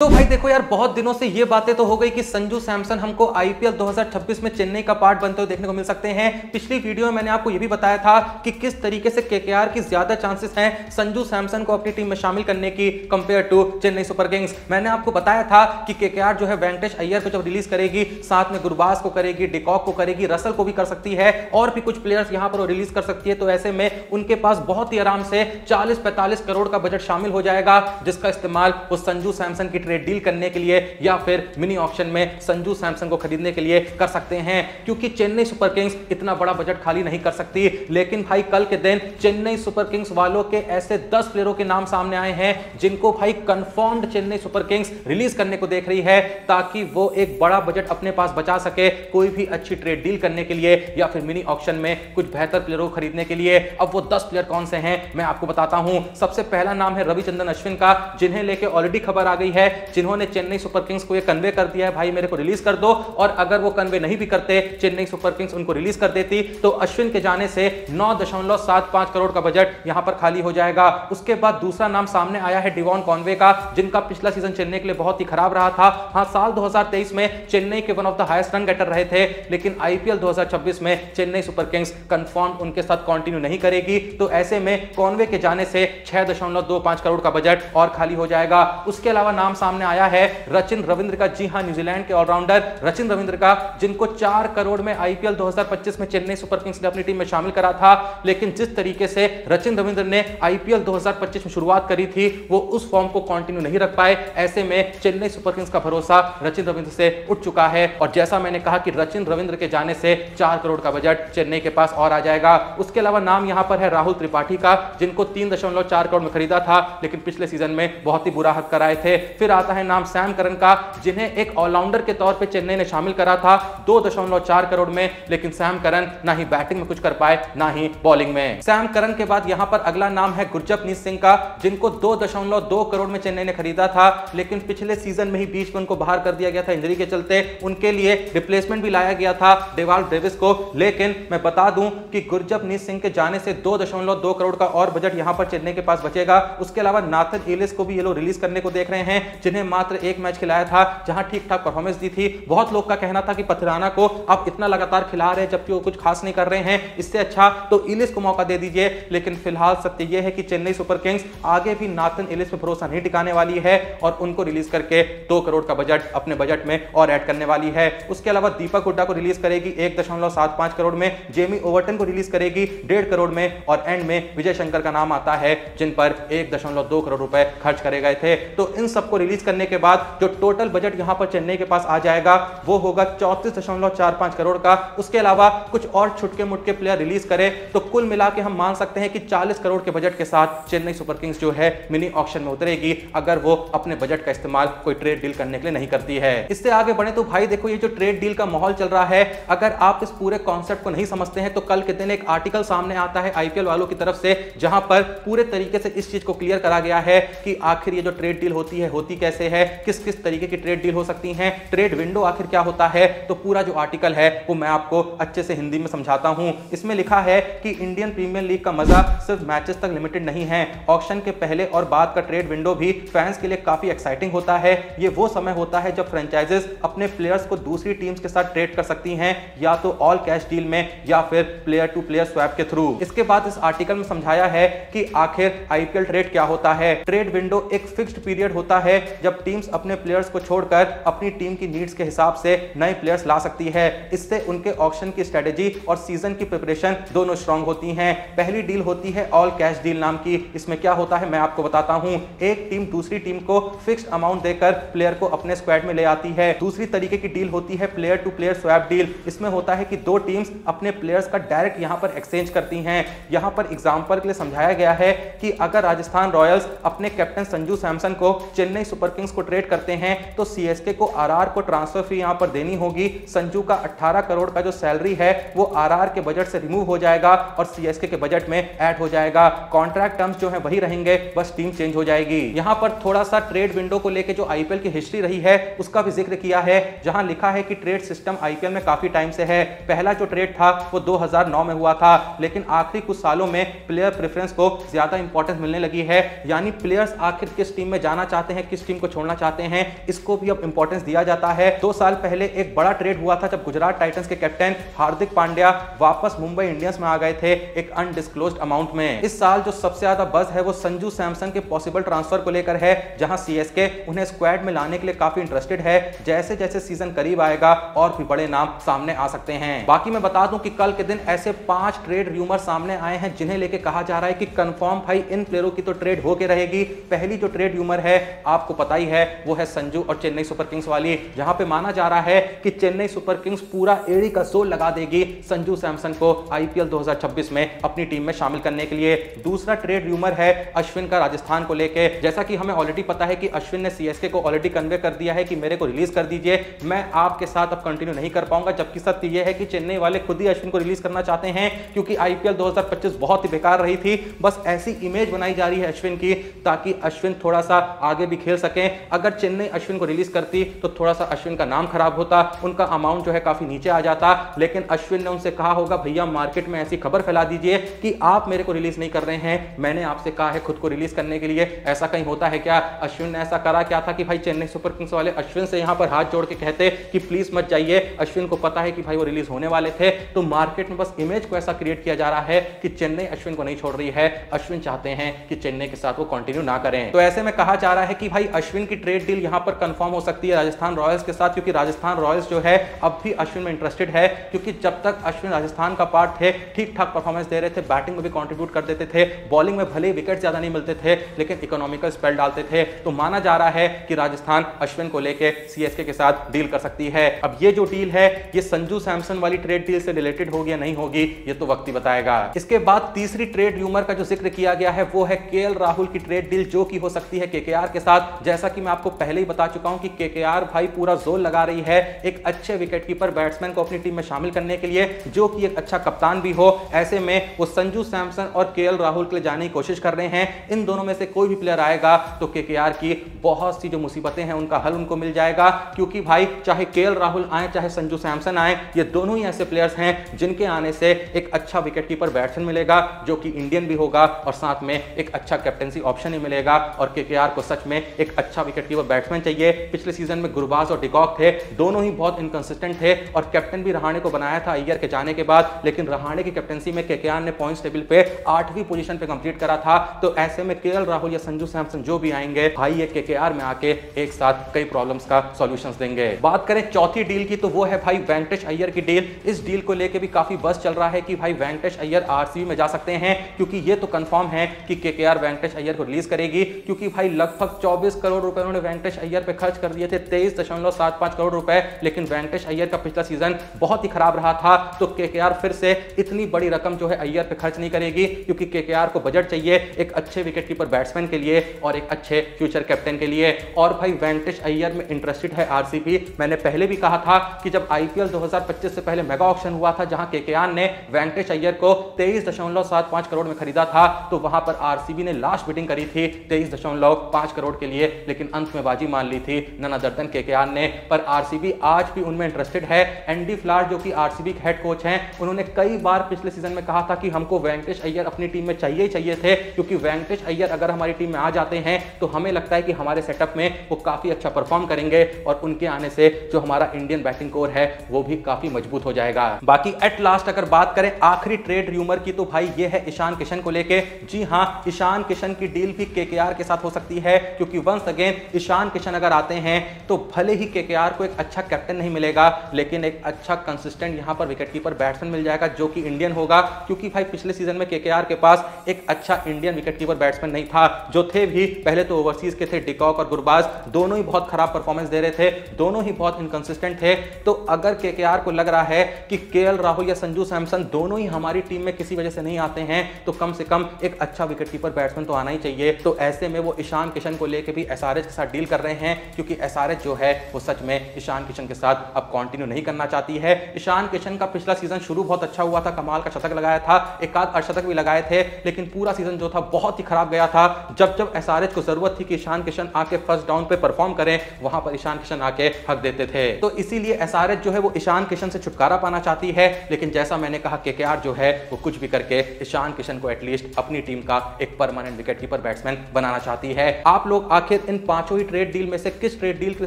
तो भाई देखो यार, बहुत दिनों से ये बातें तो हो गई कि संजू सैमसन हमको आईपीएल 2026 में चेन्नई का पार्ट बनते हुए देखने को मिल सकते हैं। पिछली वीडियो में मैंने आपको ये भी बताया था कि किस तरीके से केकेआर की ज्यादा चांसेस हैं संजू सैमसन को अपनी टीम में शामिल करने की compare to Chennai Super Kings. मैंने आपको बताया था कि केकेआर जो है वेंकटेश अय्यर को जब रिलीज करेगी, साथ में गुरबाज को करेगी, डिकॉक को करेगी, रसल को भी कर सकती है और भी कुछ प्लेयर्स यहां पर रिलीज कर सकती है। तो ऐसे में उनके पास बहुत ही आराम से 40-45 करोड़ का बजट शामिल हो जाएगा, जिसका इस्तेमाल वो संजू सैमसन की ट्रेड डील करने के लिए या फिर मिनी ऑक्शन में संजू सैमसन को खरीदने के लिए कर सकते हैं। क्योंकि चेन्नई सुपर किंग्स इतना बड़ा बजट खाली नहीं कर सकती। लेकिन भाई कल के दिन चेन्नई सुपर किंग्स वालों के ऐसे 10 प्लेयरों के नाम सामने आए हैं जिनको भाई confirmed Chennai Super Kings release करने को देख रही है, ताकि वो एक बड़ा बजट अपने पास बचा सके कोई भी अच्छी ट्रेड डील करने के लिए या फिर मिनी ऑक्शन में कुछ बेहतर प्लेयरों को खरीदने के लिए। अब वो 10 प्लेयर कौन से हैं मैं आपको बताता हूं। सबसे पहला नाम है रविचंद्रन अश्विन का, जिन्हें लेके ऑलरेडी खबर आ गई है, जिन्होंने चेन्नई सुपर किंग्स को ये कन्वे कर दिया है भाई मेरे को रिलीज कर दो। और अगर वो कन्वे नहीं भी करते, चेन्नई सुपर किंग्स उनको रिलीज कर देती, तो अश्विन के जाने से 9.75 करोड़ का बजट यहां पर खाली हो जाएगा। उसके बाद दूसरा नाम सामने आया है डिवॉन कॉनवे का, जिनका पिछला सीजन चेन्नई के लिए बहुत ही खराब रहा था। हां, साल 2023 में चेन्नई के one of the highest run getter रहे थे, लेकिन आईपीएल 2026 में चेन्नई सुपर किंग्स कंफर्म उनके साथ कंटिन्यू नहीं करेगी। तो ऐसे में कॉनवे के जाने से 6.25 करोड़ का बजट और खाली हो जाएगा। उसके अलावा नाम सामने आया है रचिन रविंद्र का। जी हां, न्यूजीलैंड के ऑलराउंडर रचिन रविंद्र का, जिनको 4 करोड़ में आईपीएल 2025 में चेन्नई सुपर किंग्स ने अपनी टीम में शामिल करा था। लेकिन जिस तरीके से रचिन रविंद्र ने आईपीएल 2025 में शुरुआत करी थी, वो उस फॉर्म को कंटिन्यू नहीं रख पाए। ऐसे में चेन्नई सुपर किंग्स का भरोसा रचिन रविंद्र से उठ चुका है। और जैसा मैंने कहा कि रचिन रविंद्र के जाने से 4 करोड़ का बजट चेन्नई के पास और आ जाएगा। उसके अलावा नाम यहां पर है राहुल त्रिपाठी का, जिनको 3.4 करोड़ में खरीदा था, लेकिन पिछले सीजन में बहुत ही बुरा हाथ कराए थे। फिर आता है नाम सैम करन का, जिन्हें एक ऑलराउंडर के तौर पे चेन्नई ने शामिल करा था 2.4 करोड़ में, लेकिन सैम करन ना ही बैटिंग में कुछ कर पाए ना ही बॉलिंग में। सैम करन के बाद यहां पर अगला नाम है गुरजपनीत सिंह का, जिनको 2.2 करोड़ में चेन्नई ने खरीदा था, लेकिन पिछले सीजन में ही बीच में उनको बाहर कर दिया गया था इंजरी के चलते। उनके लिए रिप्लेसमेंट भी लाया गया था डेवाल डेविस को। लेकिन मैं बता दूं कि गुरजपनीत सिंह के जाने से 2.2 करोड़ का और बजट यहां पर चेन्नई के पास बचेगा। उसके अलावा नाथन एलिस को भी ये लोग रिलीज करने को देख रहे हैं, जिन्हें मात्र एक मैच खिलाया था, जहां ठीक ठाक परफॉर्मेंस दी थी। बहुत लोग का कहना था कि पथिराना को आप इतना लगातार खिला रहे हैं जबकि वो कुछ खास नहीं कर रहे हैं, इससे अच्छा तो इलिस को मौका दे दीजिए। लेकिन फिलहाल सत्य यह है कि चेन्नई सुपर किंग्स आगे भी नाथन एलिस पे भरोसा नहीं टिकाने वाली है और उनको रिलीज करके 2 करोड़ का बजट अपने बजट में और ऐड करने वाली है। उसके अलावा दीपक हुड्डा को रिलीज करेगी 1.75 करोड़ में, जेमी ओवर्टन को रिलीज करेगी 1.5 करोड़ में, और एंड में विजय शंकर का नाम आता है, जिन पर 1.2 करोड़ रुपए खर्च करे गए थे। तो इन सबको रिलीज करने के बाद जो टोटल बजट यहां पर चेन्नई के पास आ जाएगा वो होगा 34.45 करोड़ का। उसके अलावा कुछ और छुटके मुटके प्लेयर रिलीज करे तो कुल मिला के हम मान सकते हैं कि 40 करोड़ के बजट के साथ चेन्नई सुपर किंग्स जो है मिनी ऑक्शन में उतरेगी, अगर वो अपने बजट का इस्तेमाल कोई ट्रेड डील करने के लिए नहीं करती है। इससे आगे बढ़े तो भाई देखो, ये जो ट्रेड डील का माहौल चल रहा है, अगर आप इस पूरे कॉन्सेप्ट को नहीं समझते हैं तो कल के दिन एक आर्टिकल सामने आता है आईपीएल वालों की तरफ से, जहां पर पूरे तरीके से इस चीज को क्लियर करा गया है कि आखिर ये जो ट्रेड डील होती है होती कैसे है, किस किस तरीके की ट्रेड डील हो सकती है, ट्रेड विंडो आखिर क्या होता है। तो पूरा जो आर्टिकल है वो मैं आपको अच्छे से हिंदी में समझाता हूं। इसमें लिखा है कि इंडियन प्रीमियर लीग का मजा सिर्फ मैचेस तक लिमिटेड नहीं है। ऑक्शन के पहले और बाद का ट्रेड विंडो भी फैंस के लिए काफी एक्साइटिंग होता है। ये वो समय होता है जब फ्रेंचाइजेस अपने प्लेयर्स को दूसरी टीम्स के साथ ट्रेड कर सकती हैं, या तो ऑल कैश डील में या फिर प्लेयर टू प्लेयर स्वैप के थ्रू। इसके बाद इस आर्टिकल में समझाया है कि आखिर आईपीएल ट्रेड क्या होता है। ट्रेड विंडो एक फिक्स्ड पीरियड होता है जब टीम्स अपने प्लेयर्स को छोड़कर अपनी टीम की नीड्स के हिसाब से नए प्लेयर्स ला सकती है। इससे उनके ऑक्शन की स्ट्रेटेजी और सीजन की प्रिपरेशन दोनों स्ट्रांग होती हैं। पहली डील होती है ऑल कैश डील नाम की। इसमें क्या होता है मैं आपको बताता हूं। एक टीम दूसरी टीम को फिक्स्ड अमाउंट देकर प्लेयर को अपने स्क्वाड में ले आती है। दूसरी तरीके की डील होती है player to player swap deal. इसमें होता है कि दो टीम्स अपने प्लेयर्स का डायरेक्ट यहां पर एक्सचेंज करती हैं। यहां पर एग्जांपल के लिए समझाया गया है कि अगर राजस्थान रॉयल्स अपने कैप्टन संजू सैमसन को चेन्नई सुपर किंग्स को ट्रेड करते हैं तो सीएसके को आरआर को ट्रांसफर फी यहां पर देनी होगी। संजू का 18 करोड़ का जो सैलरी है वो आरआर के बजट से रिमूव हो जाएगा और सीएसके के बजट में ऐड हो जाएगा। कॉन्ट्रैक्ट टर्म्स जो है वही रहेंगे, बस टीम चेंज हो जाएगी। यहां पर थोड़ा सा ट्रेड विंडो को लेकर जो आईपीएल की हिस्ट्री रही है उसका भी जिक्र किया है, जहां लिखा है कि ट्रेड सिस्टम आईपीएल में काफी टाइम से है। पहला जो ट्रेड था वो 2009 में हुआ था, लेकिन आखिरी कुछ सालों में प्लेयर प्रेफरेंस को ज्यादा इंपॉर्टेंस मिलने लगी है। यानी प्लेयर्स आखिर किस टीम में जाना चाहते हैं, किस टीम को छोड़ना चाहते हैं, इसको भी अब इंपॉर्टेंस दिया जाता है। 2 साल पहले एक बड़ा ट्रेड हुआ था जब गुजरात टाइटंस के कैप्टन हार्दिक पांड्या वापस मुंबई इंडियंस में आ गए थे एक अनडिस्क्लोज्ड अमाउंट में। इस साल जो सबसे ज्यादा बज़ है वो संजू सैमसन के पॉसिबल ट्रांसफर को लेकर है, जहां सीएसके उन्हें स्क्वाड में लाने के लिए काफी इंटरेस्टेड है। जैसे जैसे सीजन करीब आएगा और भी बड़े नाम सामने आ सकते हैं। बाकी मैं बता दूं कि कल के दिन ऐसे 5 ट्रेड रूमर सामने आए हैं जिन्हें लेके कहा जा रहा है कि कंफर्म भाई इन प्लेयरों की तो ट्रेड होके रहेगी। पहली जो ट्रेड रूमर है आपको पता ही है वो है संजू और चेन्नई सुपर किंग्स वाली, जहां पे माना जा रहा है कि चेन्नई सुपर किंग्स पूरा एड़ी का जोर लगा देगी संजू सैमसन को आईपीएल 2026 में अपनी टीम में शामिल करने के लिए। दूसरा ट्रेड रूमर है अश्विन का राजस्थान को लेके। जैसा कि हमें ऑलरेडी पता है कि अश्विन ने सीएसके को ऑलरेडी कन्वे कर दिया है कि मेरे को रिलीज कर दीजिए, मैं आपके साथ अब कंटिन्यू नहीं कर पाऊंगा। जबकि सत्य यह है कि चेन्नई वाले खुद ही अश्विन को रिलीज करना चाहते हैं क्योंकि आईपीएल 2025 बहुत ही बेकार रही थी। बस ऐसी इमेज बनाई जा रही है अश्विन की ताकि अश्विन थोड़ा सा आगे भी खेल सकें। अगर चेन्नई अश्विन को रिलीज करती तो थोड़ा सा अश्विन का नाम खराब होता, उनका अमाउंट जो है काफी नीचे आ जाता। लेकिन अश्विन ने उनसे कहा होगा भैया मार्केट में ऐसी खबर फैला दीजिए कि आप मेरे को रिलीज नहीं कर रहे हैं, मैंने आपसे कहा है खुद को रिलीज करने के लिए। ऐसा कहीं होता है क्या? अश्विन ने ऐसा करा क्या था कि भाई चेन्नई सुपर किंग्स वाले अश्विन से यहां पर हाथ जोड़ के कहते कि प्लीज मत जाइए। अश्विन को पता है कि भाई वो रिलीज होने वाले थे, तो मार्केट में बस इमेज को ऐसा क्रिएट किया जा रहा है कि चेन्नई अश्विन को नहीं छोड़ रही है, अश्विन चाहते हैं कि चेन्नई के साथ वो कंटिन्यू ना करें। तो ऐसे में कहा जा रहा है कि भाई अश्विन की ट्रेड डील यहां पर कंफर्म हो सकती है राजस्थान रॉयल्स के साथ, क्योंकि राजस्थान रॉयल्स जो है अब भी अश्विन में इंटरेस्टेड है। क्योंकि जब तक अश्विन राजस्थान का पार्ट थे ठीक ठाक परफॉर्मेंस दे रहे थे, बैटिंग में भी कंट्रीब्यूट कर देते थे, बॉलिंग में भले विकेट ज्यादा नहीं मिलते थे लेकिन इकोनॉमिकल स्पेल डालते थे। तो माना जा रहा है कि राजस्थान अश्विन को लेकर सीएसके के साथ डील कर सकती है। अब ये जो डील है ये संजू सैमसन वाली ट्रेड डील से रिलेटेड होगी या नहीं होगी ये तो वक्त ही बताएगा। इसके बाद तीसरी ट्रेड रूमर का जो जिक्र किया गया है वो है केएल राहुल की ट्रेड डील, जो कि हो सकती है केकेआर के साथ। जैसा कि मैं आपको पहले ही बता चुका हूं कि केकेआर भाई पूरा जोर लगा रही है एक अच्छे विकेटकीपर बैट्समैन को अपनी टीम में शामिल करने के लिए, जो कि एक अच्छा कप्तान भी हो। ऐसे में वो संजू सैमसन और केएल राहुल के लिए जाने की कोशिश कर रहे हैं। इन दोनों में से कोई भी प्लेयर आएगा तो केकेआर की बहुत सी जो मुसीबतें हैं उनका हल उनको मिल जाएगा। क्योंकि भाई चाहे केएल राहुल आए चाहे संजू सैमसन आए, ये दोनों ही ऐसे प्लेयर्स हैं जिनके आने से एक अच्छा विकेटकीपर बैट्समैन मिलेगा जो कि इंडियन भी होगा और साथ में एक अच्छा कैप्टेंसी ऑप्शन ही मिलेगा। और केकेआर को सच में एक अच्छा विकेटकीपर बैट्समैन चाहिए। पिछले सीजन में गुरबाज और डिकॉक थे, दोनों ही बहुत इनकंसिस्टेंट थे और कैप्टन भी रहाणे को बनाया था अय्यर के जाने के बाद, लेकिन रहाणे की कैप्टेंसी में केकेआर ने पॉइंट्स टेबल पे 8वीं पोजीशन पे कंप्लीट करा था। तो ऐसे में केएल राहुल या संजू सैमसन जो भी आएंगे भाई ये केकेआर में आके एक साथ कई प्रॉब्लम्स का सॉल्यूशंस देंगे। बात करें चौथी डील की तो वो है भाई वेंकटेश अय्यर की डील। इस डील को लेके भी काफी बस चल रहा है कि भाई वेंकटेश अय्यर आरसीबी में जा सकते हैं, क्योंकि ये तो कंफर्म है कि केकेआर वेंकटेश अय्यर को रिलीज करेगी। क्योंकि भाई लगभग 24 करोड़ रुपए उन्होंने वेंकटेश अय्यर पे खर्च कर दिए थे, 23.75 करोड़ रुपए। लेकिन वेंकटेश अय्यर का पिछला सीजन बहुत ही खराब रहा था, तो केकेआर फिर से इतनी बड़ी रकम जो है अय्यर पे खर्च नहीं करेगी, क्योंकि केकेआर को बजट चाहिए एक अच्छे विकेटकीपर बैट्समैन के लिए और एक अच्छे फ्यूचर कैप्टन के लिए। और भाई वेंकटेश अय्यर में इंटरेस्टेड है आरसीबी। मैंने पहले भी कहा था कि जब आईपीएल 2025 से पहले मेगा ऑक्शन हुआ था जहां केकेआर ने वेंकटेश अय्यर को 23.75 करोड़ में खरीदा था, तो वहां पर आरसीबी ने लास्ट बिडिंग करी थी 23.5 करोड़ के लिए, लेकिन अंत में बाजी मान ली थी नन अदर देन केकेआर ने। पर आरसीबी आज भी उनमें इंटरेस्टेड है। एंडी फ्लार जो कि आरसीबी के हेड कोच हैं, उन्होंने कई बार पिछले सीजन में कहा था कि हमको वेंकटेश अय्यर अपनी टीम में चाहिए ही चाहिए थे, क्योंकि वेंकटेश अय्यर अगर हमारी टीम में आ जाते हैं तो हमें लगता है कि हमारे सेटअप में वो काफी अच्छा परफॉर्म करेंगे और उनके आने से जो हमारा इंडियन बैटिंग कोर है वो भी काफी मजबूत हो जाएगा। बाकी एट लास्ट अगर बात करें आखिरी ट्रेड रूमर की तो भाई ये है ईशान किशन को लेके। जी हां, ईशान किशन की डील भी केकेआर के साथ हो सकती है, क्योंकि वंस अगेन ईशान किशन अगर आते हैं तो भले ही केकेआर को एक अच्छा कैप्टन नहीं मिलेगा, लेकिन एक अच्छा कंसिस्टेंट यहां पर विकेटकीपर बैट्समैन मिल जाएगा जो कि इंडियन होगा। क्योंकि भाई पिछले सीजन में केकेआर के पास एक अच्छा इंडियन विकेटकीपर बैट्समैन नहीं था, जो थे भी पहले तो ओवरसीज के थे, डिकॉक और गुरबाज, दोनों ही बहुत खराब परफॉर्मेंस दे रहे थे, दोनों ही बहुत इनकंसिस्टेंट थे। तो अगर केकेआर को लग रहा है कि केएल राहुल या संजू सैमसन दोनों ही हमारी टीम में किसी वजह से नहीं आते हैं, तो कम से कम एक अच्छा विकेटकीपर बैट्समैन तो आना ही चाहिए। तो ऐसे में वो ईशान किशन को लेकर भी एसआरएच के साथ डील कर रहे हैं, क्योंकि एसआरएच जो है वो सच में ईशान किशन के साथ अब कंटिन्यू नहीं करना चाहती है। ईशान किशन का पिछला सीजन शुरू बहुत अच्छा हुआ था, कमाल का शतक लगाया था, एक आध अर्धशतक भी लगाए थे, लेकिन पूरा सीजन जो था बहुत ही खराब गया था। जब जब एसआरएच को जरूरत थी कि ईशान किशन आके फर्स्ट डाउन पे परफॉर्म करें, वहां पर ईशान किशन आके हक देते थे। तो इसीलिए एसआरएच जो है वो ईशान किशन से छुटकारा पाना चाहती है। लेकिन जैसा मैंने कहा केकेआर जो है वो कुछ भी करके ईशान किशन को एटलीस्ट अपनी टीम का एक परमानेंट विकेटकीपर बैट्समैन बनाना चाहती है। आप लोग आखिर आखिर इन पांचों ही ट्रेड डील में से किस ट्रेड डील के लिए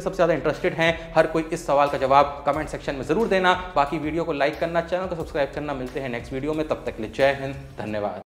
सबसे ज्यादा इंटरेस्टेड हैं? हर कोई इस सवाल का जवाब कमेंट सेक्शन में जरूर देना। बाकी वीडियो को लाइक करना, चैनल को सब्सक्राइब करना। मिलते हैं नेक्स्ट वीडियो में, तब तक के लिए जय हिंद, धन्यवाद।